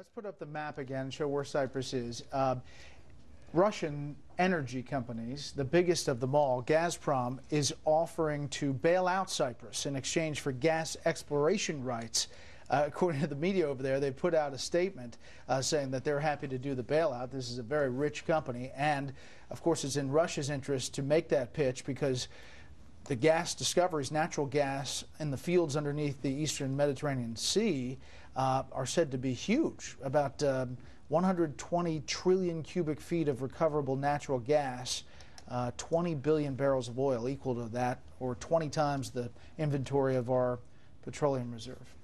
Let's put up the map again and show where Cyprus is. Russian energy companies, the biggest of them all, Gazprom, is offering to bail out Cyprus in exchange for gas exploration rights. According to the media over there, they put out a statement saying that they're happy to do the bailout. This is a very rich company, and of course it's in Russia's interest to make that pitch because the gas discoveries, natural gas in the fields underneath the eastern Mediterranean Sea, are said to be huge. About 120 trillion cubic feet of recoverable natural gas, 20 billion barrels of oil, equal to that, or 20 times the inventory of our petroleum reserve.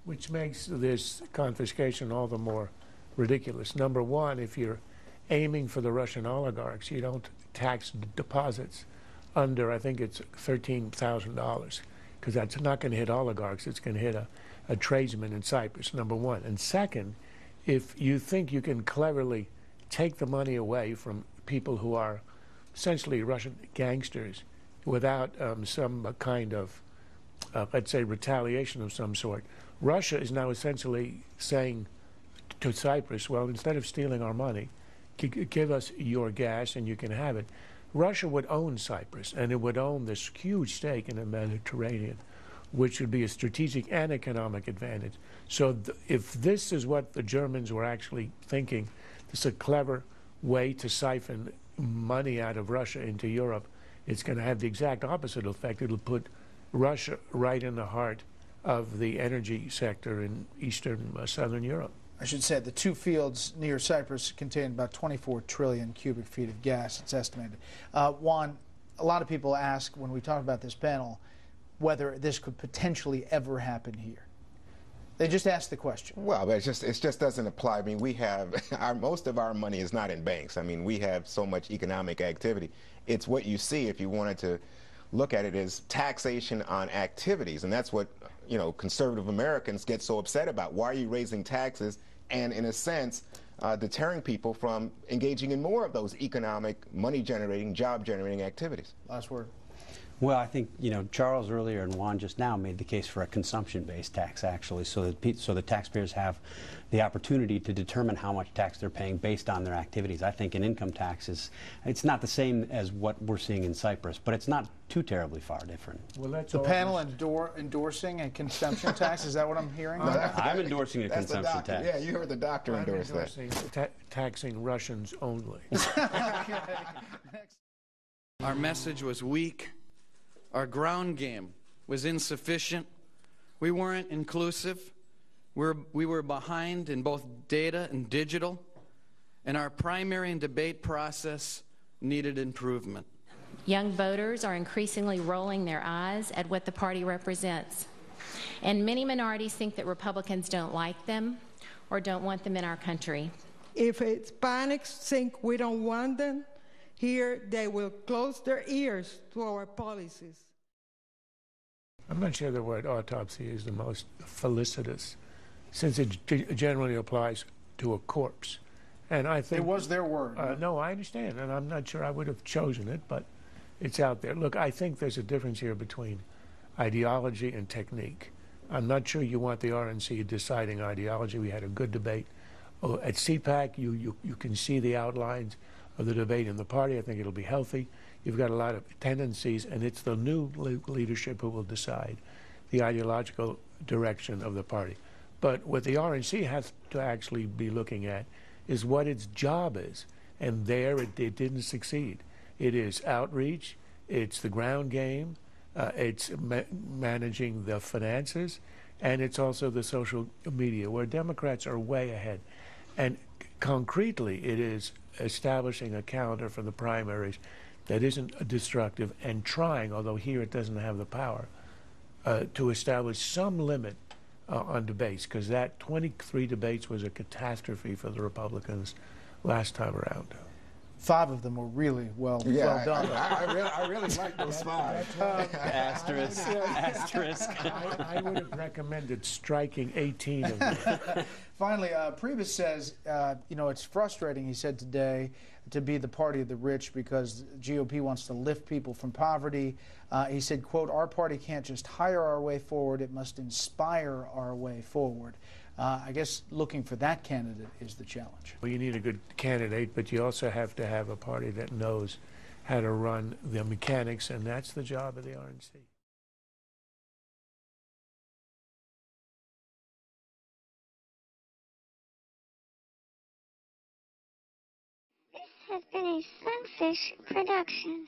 Which makes this confiscation all the more ridiculous. Number one, if you're aiming for the Russian oligarchs, you don't tax deposits under, I think it's $13,000, because that's not going to hit oligarchs, it's going to hit a tradesman in Cyprus, number one. And second, if you think you can cleverly take the money away from people who are essentially Russian gangsters without some kind of, let's say, retaliation of some sort, Russia is now essentially saying to Cyprus, well, instead of stealing our money, give us your gas and you can have it. Russia would own Cyprus, and it would own this huge stake in the Mediterranean, which would be a strategic and economic advantage. So if this is what the Germans were actually thinking, this is a clever way to siphon money out of Russia into Europe, it's going to have the exact opposite effect. It'll put Russia right in the heart of the energy sector in Eastern Southern Europe. I should say the two fields near Cyprus contain about 24 trillion cubic feet of gas, it's estimated. Juan, a lot of people ask when we talk about this panel whether this could potentially ever happen here. They just ask the question. Well, but it just doesn't apply. I mean, we have, most of our money is not in banks. I mean, we have so much economic activity. It's what you see if you wanted to look at it as taxation on activities. And that's what, you know, conservative Americans get so upset about. Why are you raising taxes and, in a sense, deterring people from engaging in more of those economic, money-generating, job-generating activities? Last word. Well, I think, you know, Charles earlier and Juan just now made the case for a consumption-based tax, actually, so that taxpayers have the opportunity to determine how much tax they're paying based on their activities. I think an income tax it's not the same as what we're seeing in Cyprus, but it's not too terribly far different. Well, the panel endorsing a consumption tax, is that what I'm hearing? I'm endorsing a consumption tax. Yeah, you heard the doctor endorse that. Taxing Russians only. Our message was weak. Our ground game was insufficient. We weren't inclusive. We were behind in both data and digital. And our primary and debate process needed improvement. Young voters are increasingly rolling their eyes at what the party represents. And many minorities think that Republicans don't like them or don't want them in our country. If Hispanics think we don't want them here, they will close their ears to our policies. I'm not sure the word autopsy is the most felicitous, since it generally applies to a corpse. And I think it was their word. No, I understand, and I'm not sure I would have chosen it, but it's out there. Look, I think there's a difference here between ideology and technique. I'm not sure you want the RNC deciding ideology. We had a good debate. At CPAC, you can see the outlines of the debate in the party. I think it'll be healthy. You've got a lot of tendencies, and it's the new leadership who will decide the ideological direction of the party. But what the RNC has to actually be looking at is what its job is, and there it didn't succeed. It is outreach, it's the ground game, it's managing the finances, and it's also the social media, where Democrats are way ahead. And concretely, it is establishing a calendar for the primaries that isn't destructive and trying, although here it doesn't have the power, to establish some limit on debates, because that 23 debates was a catastrophe for the Republicans last time around. 5 of them were really well done. I really like those 5. Asterisk. I would have recommended striking 18 of them. Finally, Priebus says, you know, it's frustrating, he said today, to be the party of the rich because GOP wants to lift people from poverty. He said, quote, our party can't just hire our way forward, it must inspire our way forward. I guess looking for that candidate is the challenge. Well, you need a good candidate, but you also have to have a party that knows how to run the mechanics, and that's the job of the RNC. This has been a Sunfish production.